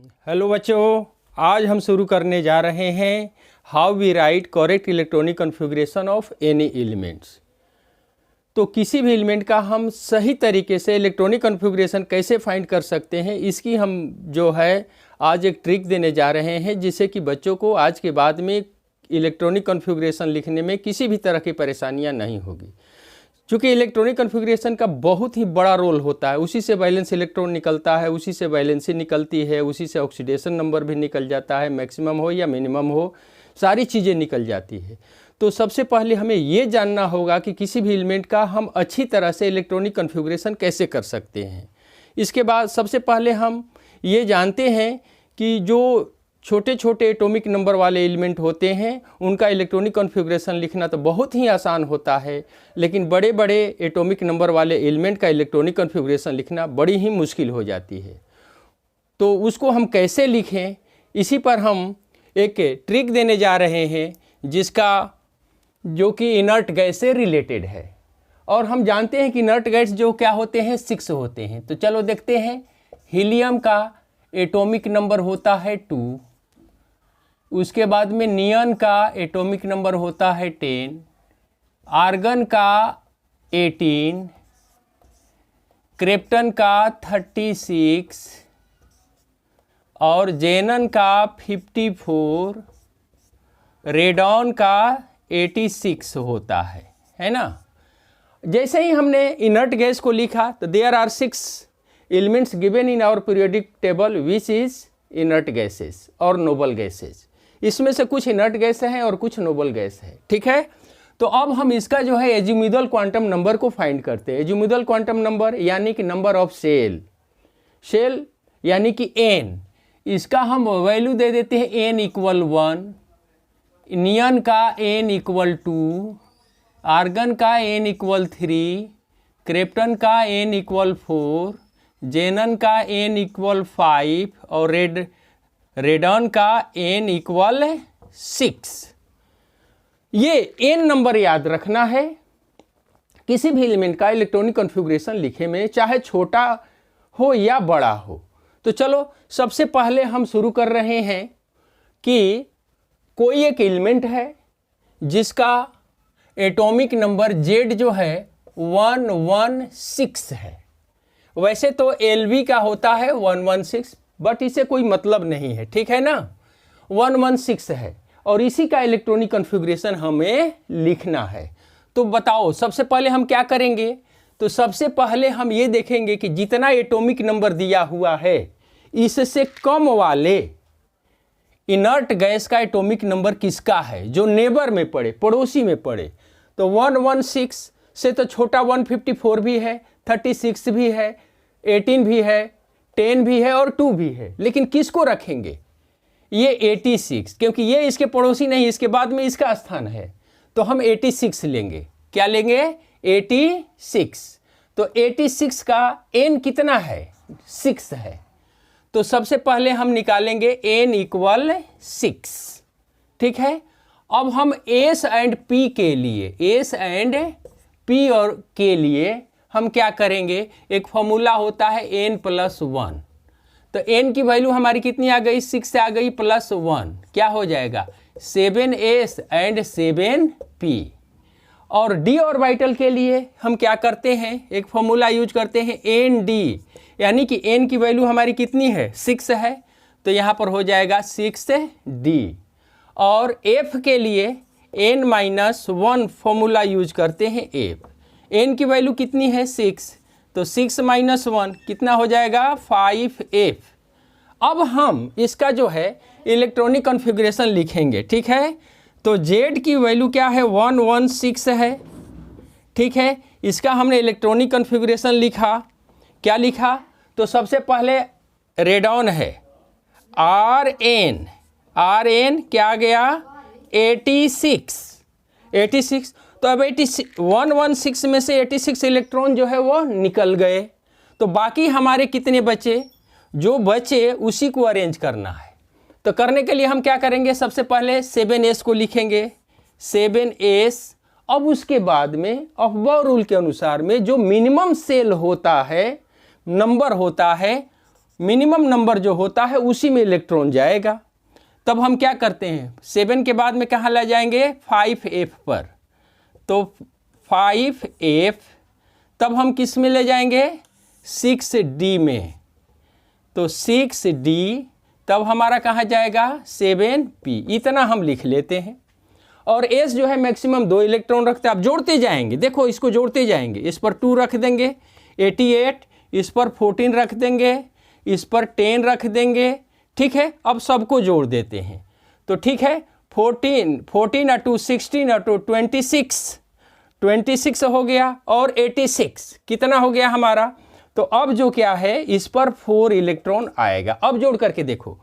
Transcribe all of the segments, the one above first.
Hello बच्चों, आज हम शुरू करने जा रहे हैं how we write correct electronic configuration of any elements. तो किसी भी एलिमेंट का हम सही तरीके से इलेक्ट्रॉनिक कॉन्फ़िगरेशन कैसे फाइंड कर सकते हैं, इसकी हम जो है आज एक ट्रिक देने जा रहे हैं, जिससे कि बच्चों को आज के बाद में इलेक्ट्रॉनिक कॉन्फ़िगरेशन लिखने में किसी भी तरह की परेशानियां नहीं होगी। चूँकि इलेक्ट्रॉनिक कॉन्फ़िगरेशन का बहुत ही बड़ा रोल होता है, उसी से वैलेंस इलेक्ट्रॉन निकलता है, उसी से वैलेंसी निकलती है, उसी से ऑक्सीडेशन नंबर भी निकल जाता है, मैक्सिमम हो या मिनिमम हो, सारी चीज़ें निकल जाती है। तो सबसे पहले हमें ये जानना होगा कि किसी भी एलिमेंट का हम अच्छी तरह से इलेक्ट्रॉनिक कॉन्फ़िगरेशन कैसे कर सकते हैं। इसके बाद सबसे पहले हम ये जानते हैं कि जो छोटे छोटे एटॉमिक नंबर वाले एलिमेंट होते हैं उनका इलेक्ट्रॉनिक कॉन्फ़िगरेशन लिखना तो बहुत ही आसान होता है, लेकिन बड़े बड़े एटॉमिक नंबर वाले एलिमेंट का इलेक्ट्रॉनिक कॉन्फ़िगरेशन लिखना बड़ी ही मुश्किल हो जाती है। तो उसको हम कैसे लिखें, इसी पर हम एक ट्रिक देने जा रहे हैं, जो कि इनर्ट गैस से रिलेटेड है। और हम जानते हैं कि इनर्ट गैस जो क्या होते हैं, 6 होते हैं। तो चलो देखते हैं। हीलियम का एटॉमिक नंबर होता है 2, उसके बाद में नियन का एटॉमिक नंबर होता है 10, आर्गन का 18, क्रिप्टन का 36 और जेनन का 54, रेडॉन का 86 होता है ना। जैसे ही हमने इनर्ट गैस को लिखा तो there are 6 elements given in our periodic table which is inert gases or noble gases. इसमें से कुछ इनर्ट गैस हैं और कुछ नोबल गैस है, ठीक है। तो अब हम इसका जो है एजीमुथल क्वांटम नंबर को फाइंड करते हैं। एजीमुथल क्वांटम नंबर यानी कि नंबर ऑफ शेल यानी कि n, इसका हम वैल्यू दे देते हैं n = 1, नियन का n = 2, आर्गन का n = 3, क्रिप्टन का n = 4, जेनन का n = 5 और रेडॉन का n = 6। ये n नंबर याद रखना है किसी भी एलिमेंट का इलेक्ट्रॉनिक कॉन्फ़िगरेशन लिखे में, चाहे छोटा हो या बड़ा हो। तो चलो सबसे पहले हम शुरू कर रहे हैं कि कोई एक एलिमेंट है जिसका एटॉमिक नंबर Z जो है 116 है। वैसे तो LV का होता है 116, बट इसे कोई मतलब नहीं है, ठीक है ना। 116 है और इसी का इलेक्ट्रॉनिक कॉन्फ़िगरेशन हमें लिखना है। तो बताओ सबसे पहले हम क्या करेंगे। तो सबसे पहले हम ये देखेंगे कि जितना एटॉमिक नंबर दिया हुआ है इससे कम वाले इनर्ट गैस का एटॉमिक नंबर किसका है, जो नेबर में पड़े, पड़ोसी में पड़े। तो 116 से तो छोटा 154 भी है, 36 भी है, 18 भी है, 10 भी है और 2 भी है। लेकिन किसको रखेंगे, ये 86, क्योंकि ये इसके पड़ोसी नहीं, इसके बाद में इसका स्थान है। तो हम 86 लेंगे। क्या लेंगे, 86। तो 86 का n कितना है, 6 है। तो सबसे पहले हम निकालेंगे n = 6, ठीक है। अब हम S एंड P के लिए, S एंड P और के लिए हम क्या करेंगे, एक फॉर्मूला होता है n + 1। तो n की वैल्यू हमारी कितनी आ गई, 6 से आ गई, +1 क्या हो जाएगा, 7s एंड 7p। और d ऑर्बिटल के लिए हम क्या करते हैं, एक फॉर्मूला यूज करते हैं nd, यानी कि n की वैल्यू हमारी कितनी है, 6 है। तो यहाँ पर हो जाएगा 6d। और f के लिए n-1 फॉर्मूला यूज करते हैं f। n की वैल्यू कितनी है, 6, तो 6 - 1 कितना हो जाएगा, 5f। अब हम इसका जो है इलेक्ट्रॉनिक कॉन्फ़िगरेशन लिखेंगे, ठीक है। तो Z की वैल्यू क्या है, 116 है, ठीक है। इसका हमने इलेक्ट्रॉनिक कॉन्फ़िगरेशन लिखा, क्या लिखा। तो सबसे पहले रेडॉन है, Rn क्या आ गया, 86। तो अब 116 में से 86 इलेक्ट्रॉन जो है वो निकल गए। तो बाकी हमारे कितने बचे, जो बचे उसी को अरेंज करना है। तो करने के लिए हम क्या करेंगे, सबसे पहले 7s को लिखेंगे, 7s। अब उसके बाद में अफबाउ रूल के अनुसार में जो मिनिमम सेल होता है, नंबर होता है, मिनिमम नंबर जो होता है उसी में इलेक्ट्रॉन जाएगा। तब हम क्या करते हैं, 7 के बाद में कहाँ ले जाएंगे, 5f पर। तो 5f, तब हम किस में ले जाएंगे, 6d में। तो 6d, तब हमारा कहाँ जाएगा, 7p। इतना हम लिख लेते हैं। और s जो है मैक्सिमम 2 इलेक्ट्रॉन रखते हैं। आप जोड़ते जाएंगे, देखो इसको जोड़ते जाएंगे। इस पर 2 रख देंगे 88, इस पर 14 रख देंगे, इस पर 10 रख देंगे। ठीक है, अब सबको जोड़ देते हैं। तो ठीक है, 14 और 2 16 और 2 26 हो गया, और 86 कितना हो गया हमारा। तो अब जो क्या है, इस पर 4 इलेक्ट्रॉन आएगा। अब जोड़ करके देखो,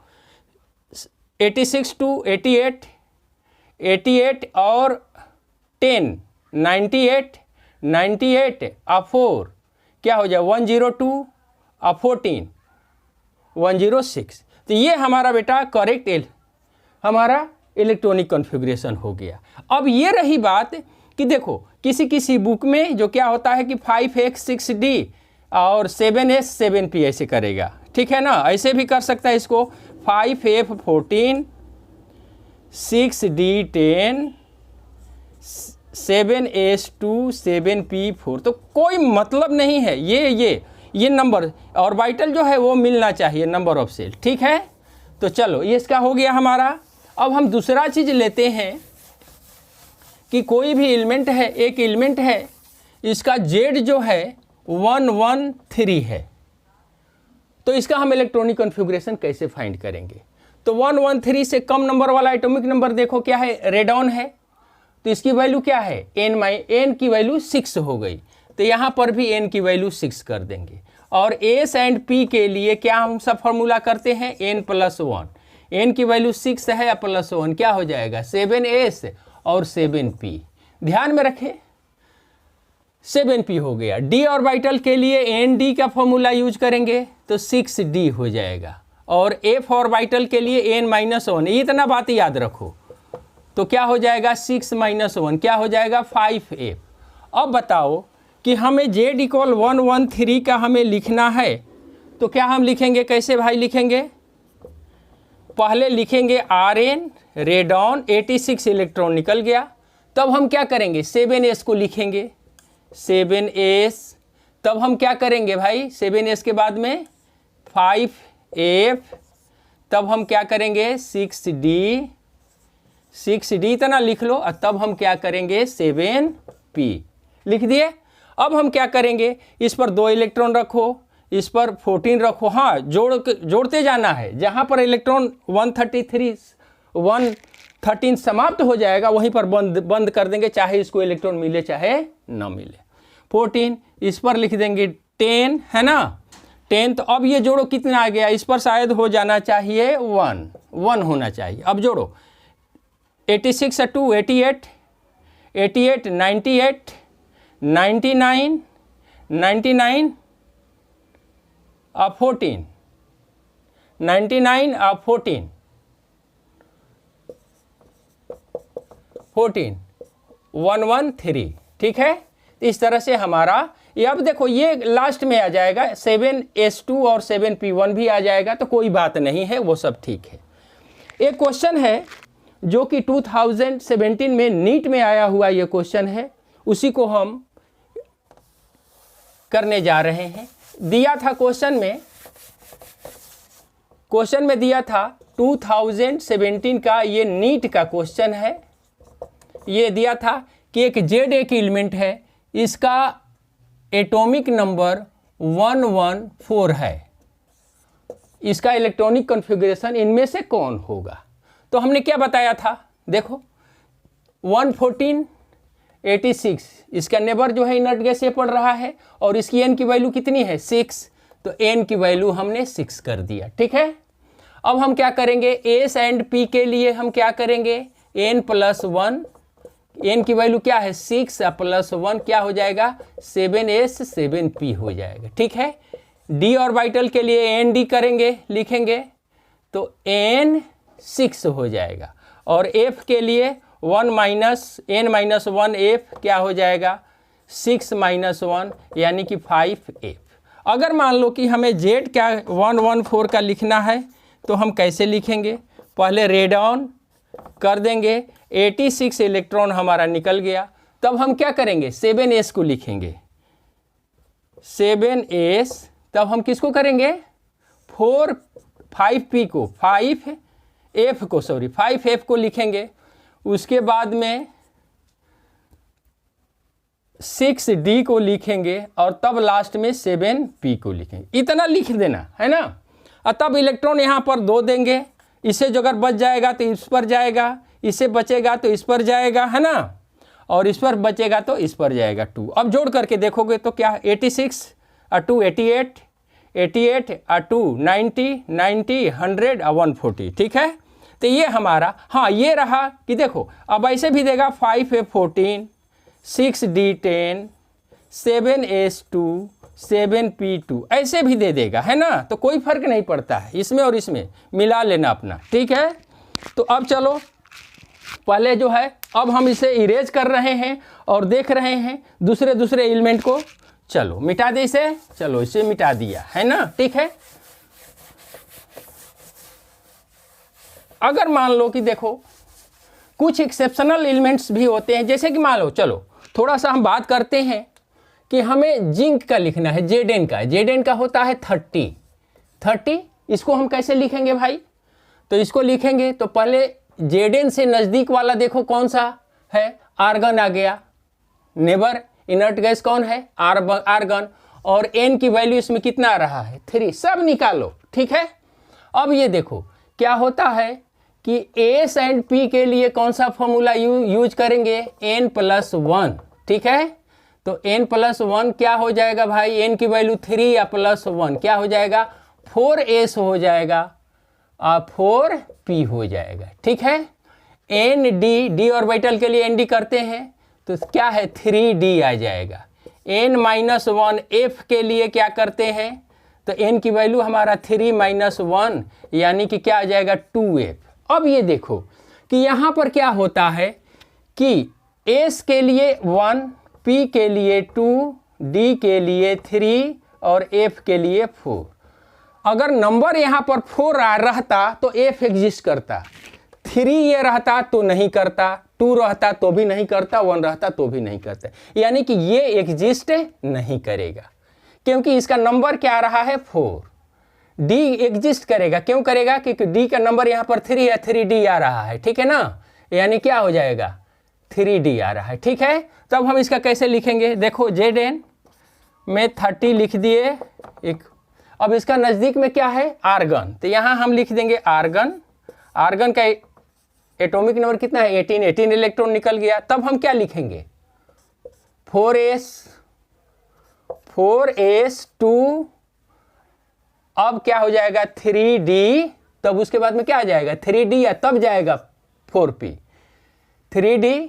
86 टू 88 और 10 98 और 4 क्या हो जाए, 102 और 14 106। तो ये हमारा बेटा करेक्ट हमारा इलेक्ट्रॉनिक कॉन्फ़िगरेशन हो गया। अब ये रही बात कि देखो किसी बुक में जो क्या होता है कि 5x 6d और 7s 7p ऐसे करेगा। ठीक है ना, ऐसे भी कर सकता है इसको, 5f 14 6d 10 7s 2 7p 4। तो कोई मतलब नहीं है, ये नंबर ऑर्बिटल जो है वो मिलना चाहिए, नंबर ऑफ सेल। ठीक है, तो चलो ये इसका हो गया हमारा। अब हम दूसरा चीज़ लेते हैं कि कोई भी एलिमेंट है, एक एलिमेंट है, इसका Z जो है 113 है। तो इसका हम इलेक्ट्रॉनिक कॉन्फ़िगरेशन कैसे फाइंड करेंगे। तो 113 से कम नंबर वाला एटॉमिक नंबर देखो क्या है, रेडॉन है। तो इसकी वैल्यू क्या है, n की वैल्यू 6 हो गई। तो यहाँ पर भी n की वैल्यू 6 कर देंगे। और s एंड p के लिए क्या हम सब फॉर्मूला करते हैं, n+1। n की वैल्यू 6 है या +1 क्या हो जाएगा, 7s और 7p। ध्यान में रखें 7p हो गया। d ऑर्बिटल के लिए nd का फॉर्मूला यूज करेंगे तो 6d हो जाएगा। और f ऑर्बिटल के लिए n-1, इतना बात याद रखो। तो क्या हो जाएगा, 6 - 1 क्या हो जाएगा, 5f। अब बताओ कि हमें z = 113 का हमें लिखना है, तो क्या हम लिखेंगे, कैसे भाई लिखेंगे। पहले लिखेंगे Rn रेडॉन 86 इलेक्ट्रॉन निकल गया। तब हम क्या करेंगे, 7s को लिखेंगे 7s। तब हम क्या करेंगे भाई, 7s के बाद में 5f। तब हम क्या करेंगे, 6d इतना लिख लो। और तब हम क्या करेंगे, 7p लिख दिए। अब हम क्या करेंगे, इस पर 2 इलेक्ट्रॉन रखो, इस पर 14 रखो। हाँ, जोड़ते जाना है। जहाँ पर इलेक्ट्रॉन 113 समाप्त हो जाएगा वहीं पर बंद कर देंगे, चाहे इसको इलेक्ट्रॉन मिले चाहे ना मिले। 14 इस पर लिख देंगे 10, है ना 10। तो अब ये जोड़ो कितना आ गया, इस पर शायद हो जाना चाहिए 1 होना चाहिए। अब जोड़ो 86 और 2 88 98 99 और 14 99 और 14 113। ठीक है, इस तरह से हमारा ये, अब देखो ये लास्ट में आ जाएगा 7s2 और 7p1 भी आ जाएगा। तो कोई बात नहीं है, वो सब ठीक है। एक क्वेश्चन है जो कि 2017 में नीट में आया हुआ ये क्वेश्चन है, उसी को हम करने जा रहे हैं। दिया था क्वेश्चन में दिया था 2017 का, ये नीट का क्वेश्चन है। ये दिया था कि एक Z एक एलिमेंट है, इसका एटॉमिक नंबर 114 है, इसका इलेक्ट्रॉनिक कॉन्फ़िगरेशन इनमें से कौन होगा। तो हमने क्या बताया था, देखो 114 86, इसका नेबर जो है इनर्ट गैस ये पड़ रहा है, और इसकी n की वैल्यू कितनी है, 6। तो n की वैल्यू हमने 6 कर दिया। ठीक है, अब हम क्या करेंगे, s एंड p के लिए हम क्या करेंगे, n+1, n की वैल्यू क्या है 6 +1 क्या हो जाएगा, 7s 7p हो जाएगा। ठीक है, d ऑर्बिटल के लिए nd करेंगे, लिखेंगे तो n6 हो जाएगा। और f के लिए 1 - n-1 f क्या हो जाएगा, 6 - 1 यानी कि 5f। अगर मान लो कि हमें Z क्या 114 का लिखना है तो हम कैसे लिखेंगे, पहले रेडॉन कर देंगे, 86 इलेक्ट्रॉन हमारा निकल गया, तब हम क्या करेंगे 7s को लिखेंगे, 7s, तब हम किसको करेंगे 5p को 5f को लिखेंगे, उसके बाद में 6d को लिखेंगे और तब लास्ट में 7p को लिखेंगे। इतना लिख देना है ना। और तब इलेक्ट्रॉन यहाँ पर 2 देंगे, इससे जो अगर बच जाएगा तो इस पर जाएगा, इससे बचेगा तो इस पर जाएगा, है ना, और इस पर बचेगा तो इस पर जाएगा 2। अब जोड़ करके देखोगे तो क्या 86 और 2 88, 88 और 2 90, 90 100 और 140, ठीक है। तो ये हमारा, हाँ ये रहा कि देखो अब ऐसे भी देगा 5f14, 6d10, 7s2, 7p2, ऐसे भी दे देगा, है ना। तो कोई फर्क नहीं पड़ता है, इसमें और इसमें मिला लेना अपना, ठीक है। तो अब चलो पहले जो है अब हम इसे इरेज कर रहे हैं और देख रहे हैं दूसरे एलिमेंट को। चलो मिटा दे इसे, चलो इसे मिटा दिया, है ना, ठीक है। अगर मान लो कि देखो कुछ एक्सेप्शनल एलिमेंट्स भी होते हैं, जैसे कि मान लो, चलो थोड़ा सा हम बात करते हैं कि हमें जिंक का लिखना है, Zn का, Zn का होता है 30, इसको हम कैसे लिखेंगे भाई, तो इसको लिखेंगे तो पहले Zn से नज़दीक वाला देखो कौन सा है, आर्गन आ गया, नेबर इनर्ट गैस कौन है, आर्गन, और N की वैल्यू इसमें कितना आ रहा है 3, सब निकालो, ठीक है। अब ये देखो क्या होता है कि S एंड P के लिए कौन सा फॉर्मूला यूज करेंगे, n+1, ठीक है। तो n+1 क्या हो जाएगा भाई, n की वैल्यू 3 या +1 क्या हो जाएगा 4s हो जाएगा और 4p हो जाएगा, ठीक है। nd ऑर्बिटल के लिए nd करते हैं तो क्या है 3d आ जाएगा। n-1 f के लिए क्या करते हैं तो n की वैल्यू हमारा 3-1 यानी कि क्या आ जाएगा 2f। अब ये देखो कि यहाँ पर क्या होता है कि s के लिए 1, p के लिए 2, d के लिए 3 और f के लिए 4। अगर नंबर यहाँ पर 4 रहता तो f एग्जिस्ट करता, 3 ये रहता तो नहीं करता, 2 रहता तो भी नहीं करता, 1 रहता तो भी नहीं करता, यानी कि ये एग्जिस्ट नहीं करेगा क्योंकि इसका नंबर क्या आ रहा है 4। d एग्जिस्ट करेगा, क्यों करेगा, क्योंकि d का नंबर यहाँ पर 3 है, 3d आ रहा है, ठीक है ना, यानी क्या हो जाएगा 3d आ रहा है, ठीक है। तब हम इसका कैसे लिखेंगे, देखो Zn में 30 लिख दिए एक, अब इसका नज़दीक में क्या है आर्गन, तो यहाँ हम लिख देंगे आर्गन, आर्गन का एटॉमिक नंबर कितना है 18 इलेक्ट्रॉन निकल गया। तब हम क्या लिखेंगे 4s2, अब क्या हो जाएगा 3d, तब उसके बाद में क्या आ जाएगा 3d या तब जाएगा 4p, 3d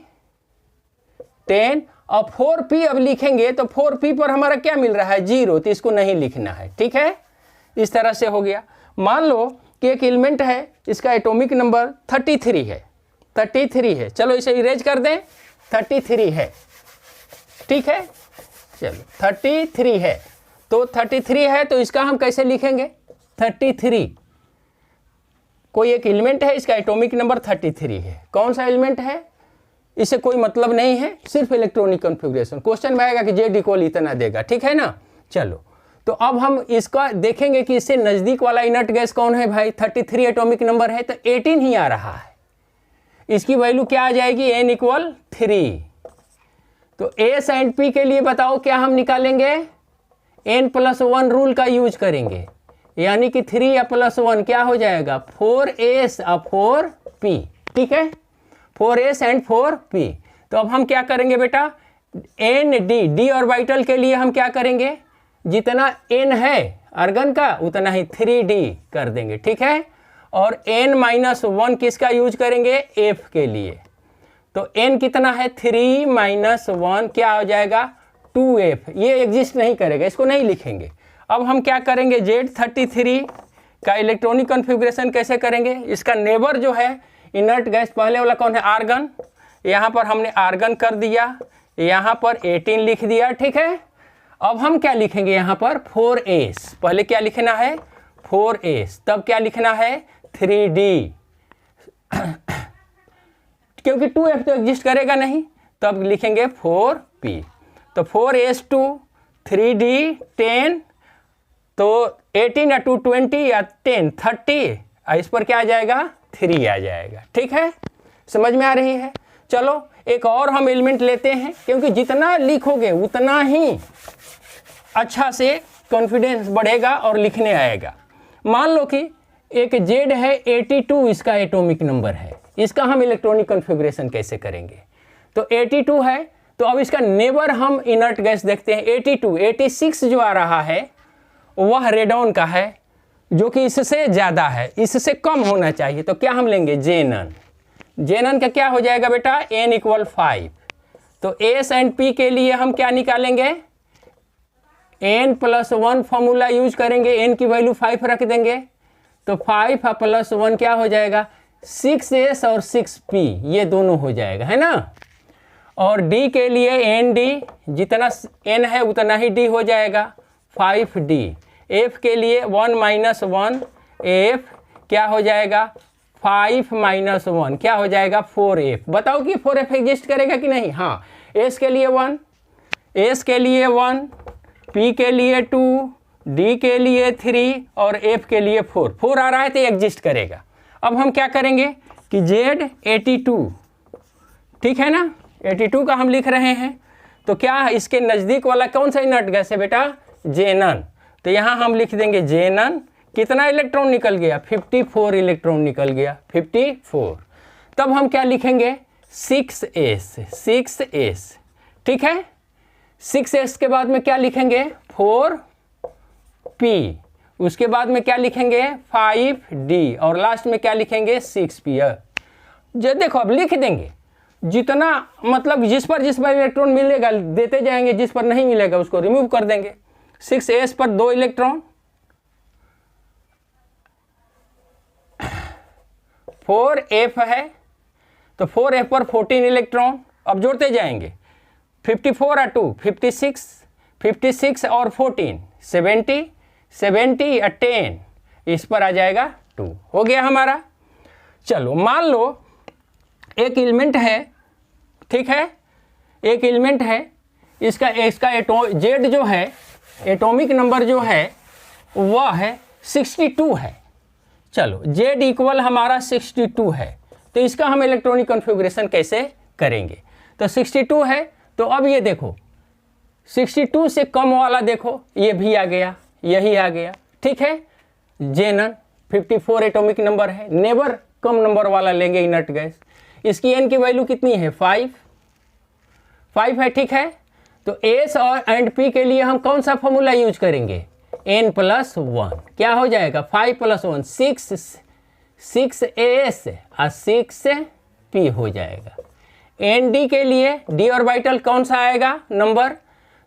10 और 4p अब लिखेंगे तो 4p पर हमारा क्या मिल रहा है 0, तो इसको नहीं लिखना है, ठीक है। इस तरह से हो गया। मान लो कि एक एलिमेंट है इसका एटॉमिक नंबर 33 है, चलो इसे इरेज कर दें, 33 है, ठीक है। चलो 33 है, तो 33 है तो इसका हम कैसे लिखेंगे 33, कोई एक एलिमेंट है इसका एटॉमिक नंबर 33 है, कौन सा एलिमेंट है, इससे कोई मतलब नहीं है, सिर्फ इलेक्ट्रॉनिक कॉन्फ़िगरेशन। क्वेश्चन में आएगा कि Z इक्वल इतना देगा, ठीक है ना। चलो तो अब हम इसका देखेंगे कि इससे नज़दीक वाला इनर्ट गैस कौन है भाई, 33 एटॉमिक नंबर है तो 18 ही आ रहा है, इसकी वैल्यू क्या आ जाएगी n = 3। तो S एंड P के लिए बताओ क्या हम निकालेंगे, n+1 रूल का यूज करेंगे, यानी कि 3 या +1 क्या हो जाएगा 4s और 4p, ठीक है, 4s एंड 4p। तो अब हम क्या करेंगे बेटा d ऑर्बिटल के लिए हम क्या करेंगे, जितना n है आर्गन का उतना ही 3d कर देंगे, ठीक है। और n-1 किसका यूज करेंगे f के लिए, तो n कितना है 3-1 क्या हो जाएगा 2f, ये एग्जिस्ट नहीं करेगा, इसको नहीं लिखेंगे। अब हम क्या करेंगे Z33 का इलेक्ट्रॉनिक कॉन्फ़िगरेशन कैसे करेंगे, इसका नेबर जो है इनर्ट गैस पहले वाला कौन है आर्गन, यहाँ पर हमने आर्गन कर दिया, यहाँ पर 18 लिख दिया, ठीक है। अब हम क्या लिखेंगे यहाँ पर 4s, पहले क्या लिखना है 4s, तब क्या लिखना है 3d, क्योंकि 2f तो एग्जिस्ट करेगा नहीं, तब लिखेंगे 4p। तो 4s2 3d 10, तो 18 या 2 20 या 10 30, इस पर क्या आ जाएगा 3 आ जाएगा। ठीक है, समझ में आ रही है। चलो एक और हम एलिमेंट लेते हैं, क्योंकि जितना लिखोगे उतना ही अच्छा से कॉन्फिडेंस बढ़ेगा और लिखने आएगा। मान लो कि एक Z है 82, इसका एटॉमिक नंबर है, इसका हम इलेक्ट्रॉनिक कॉन्फ़िगरेशन कैसे करेंगे। तो 82 है, तो अब इसका नेबर हम इनर्ट गैस देखते हैं। 82 86 जो आ रहा है वह रेडॉन का है, जो कि इससे ज़्यादा है, इससे कम होना चाहिए। तो क्या हम लेंगे जेनन, जेनन का क्या हो जाएगा बेटा n = 5। तो S एंड P के लिए हम क्या निकालेंगे n+1 फॉर्मूला यूज करेंगे, n की वैल्यू 5 रख देंगे, तो 5 + 1 क्या हो जाएगा 6s और 6p, ये दोनों हो जाएगा, है ना। और D के लिए ND, जितना n है उतना ही D हो जाएगा 5D। F के लिए 1 - 1 F क्या हो जाएगा 5 - 1 क्या हो जाएगा 4F। बताओ कि 4F एग्जिस्ट करेगा कि नहीं। हाँ, S के लिए 1, S के लिए 1, P के लिए 2, D के लिए 3 और F के लिए 4 आ रहा है तो एग्जिस्ट करेगा। अब हम क्या करेंगे कि Z 82, ठीक है ना, 82 का हम लिख रहे हैं, तो क्या इसके नज़दीक वाला कौन सा इनर्ट गैस है बेटा जेनन। तो यहाँ हम लिख देंगे जेनन, कितना इलेक्ट्रॉन निकल गया 54 इलेक्ट्रॉन निकल गया 54। तब हम क्या लिखेंगे 6s, ठीक है। 6s के बाद में क्या लिखेंगे 4p, उसके बाद में क्या लिखेंगे 5d और लास्ट में क्या लिखेंगे 6p। जो देखो अब लिख देंगे, जितना मतलब जिस पर इलेक्ट्रॉन मिलेगा देते जाएंगे, जिस पर नहीं मिलेगा उसको रिमूव कर देंगे। 6s पर 2 इलेक्ट्रॉन, 4f है तो 4f पर 14 इलेक्ट्रॉन, अब जोड़ते जाएंगे 54 और 2 56, 56 और 14 70, 70 और 10, इस पर आ जाएगा 2, हो गया हमारा। चलो मान लो एक एलिमेंट है, ठीक है, एक एलिमेंट है, इसका Z जो है एटॉमिक नंबर जो है वह है 62 है। चलो Z इक्वल हमारा 62 है, तो इसका हम इलेक्ट्रॉनिक कॉन्फ़िगरेशन कैसे करेंगे। तो 62 है, तो अब ये देखो 62 से कम वाला देखो, ये भी आ गया, यही आ गया, ठीक है। जेनन 54 एटॉमिक नंबर है, नेवर कम नंबर वाला लेंगे इनर्ट गैस। इसकी n की वैल्यू कितनी है 5 है, ठीक है। तो S और एंड P के लिए हम कौन सा फॉर्मूला यूज करेंगे n+1, क्या हो जाएगा 5 + 1 6s और 6p हो जाएगा। ND के लिए d ऑर्बिटल कौन सा आएगा नंबर,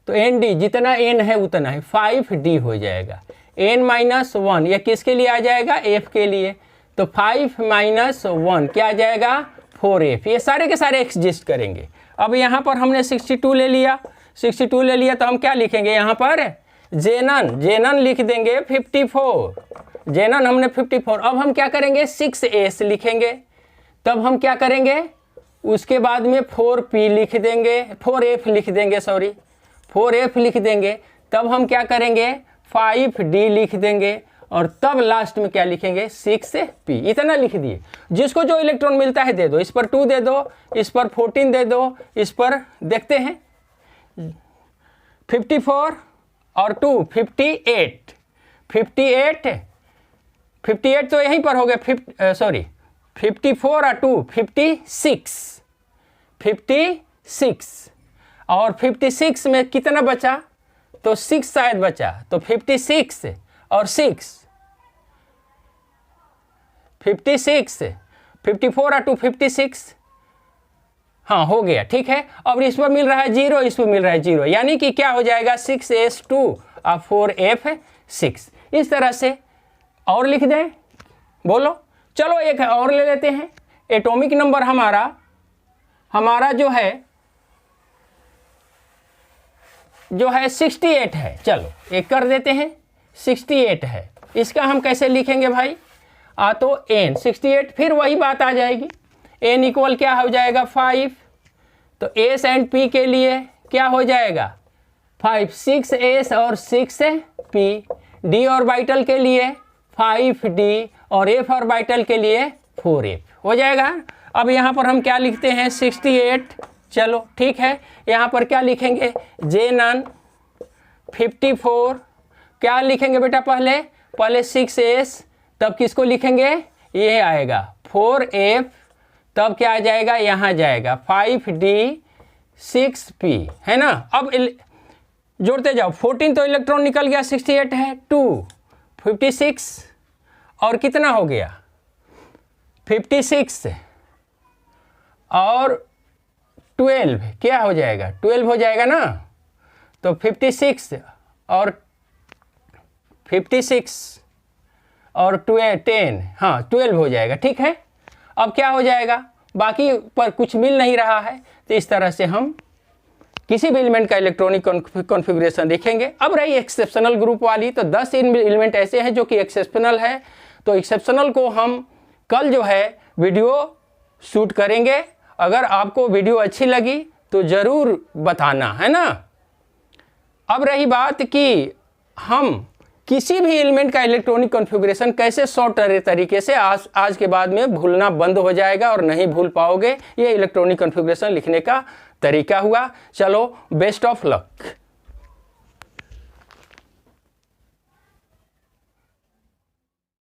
तो ND जितना n है उतना है 5d हो जाएगा। n-1 यह किसके लिए आ जाएगा F के लिए, तो 5 - 1 क्या आ जाएगा 4F। ये सारे के सारे एग्जिस्ट करेंगे। अब यहाँ पर हमने 62 ले लिया, 62 ले लिया, तो हम क्या लिखेंगे यहाँ पर जेनन लिख देंगे 54, जेनन हमने 54। अब हम क्या करेंगे 6s लिखेंगे, तब हम क्या करेंगे उसके बाद में 4p लिख देंगे, 4f लिख देंगे, सॉरी 4f लिख देंगे। तब हम क्या करेंगे 5d लिख देंगे और तब लास्ट में क्या लिखेंगे 6p। इतना लिख दिए, जिसको जो इलेक्ट्रॉन मिलता है दे दो, इस पर 2 दे दो, इस पर 14 दे दो, इस पर देखते हैं 54 और 2 58, 58 तो यहीं पर हो गया 54 और 2 56 और 56 में कितना बचा, तो 6 शायद बचा, तो 56 और 6 56, 54 और 2 56, हाँ हो गया, ठीक है। अब इस पर मिल रहा है 0, इस पर मिल रहा है 0, यानी कि क्या हो जाएगा 6s2 और 4f6। इस तरह से और लिख दें, बोलो। चलो एक और ले लेते हैं। एटॉमिक नंबर हमारा जो है जो है 68 है, चलो एक कर देते हैं, 68 है। इसका हम कैसे लिखेंगे भाई, तो n 68, फिर वही बात आ जाएगी, n इक्वल क्या हो जाएगा 5, तो s एंड p के लिए क्या हो जाएगा 5, 6s और 6p, d ऑर्बिटल के लिए 5d और f ऑर्बिटल के लिए 4f हो जाएगा। अब यहाँ पर हम क्या लिखते हैं 68, चलो ठीक है, यहाँ पर क्या लिखेंगे j नन 54, क्या लिखेंगे बेटा पहले 6s, तब किसको लिखेंगे, ये आएगा 4f, तब क्या आ जाएगा, यहाँ जाएगा 5d 6p, है ना। अब जोड़ते जाओ, 14 तो इलेक्ट्रॉन निकल गया, 68 है, 2 56 और कितना हो गया 56 और 12 क्या हो जाएगा 12 हो जाएगा ना, तो 56 और 10, हाँ 12 हो जाएगा, ठीक है। अब क्या हो जाएगा, बाकी पर कुछ मिल नहीं रहा है, तो इस तरह से हम किसी भी एलिमेंट का इलेक्ट्रॉनिक कॉन्फ़िगरेशन देखेंगे। अब रही एक्सेप्शनल ग्रुप वाली, तो 10 एलिमेंट ऐसे हैं जो कि एक्सेप्शनल है, तो एक्सेप्शनल को हम कल जो है वीडियो शूट करेंगे। अगर आपको वीडियो अच्छी लगी तो ज़रूर बताना, है ना। अब रही बात कि हम किसी भी एलिमेंट का इलेक्ट्रॉनिक कॉन्फ़िगरेशन कैसे शॉर्ट तरीके से आज के बाद में भूलना बंद हो जाएगा और नहीं भूल पाओगे। ये इलेक्ट्रॉनिक कॉन्फ़िगरेशन लिखने का तरीका हुआ। चलो बेस्ट ऑफ लक।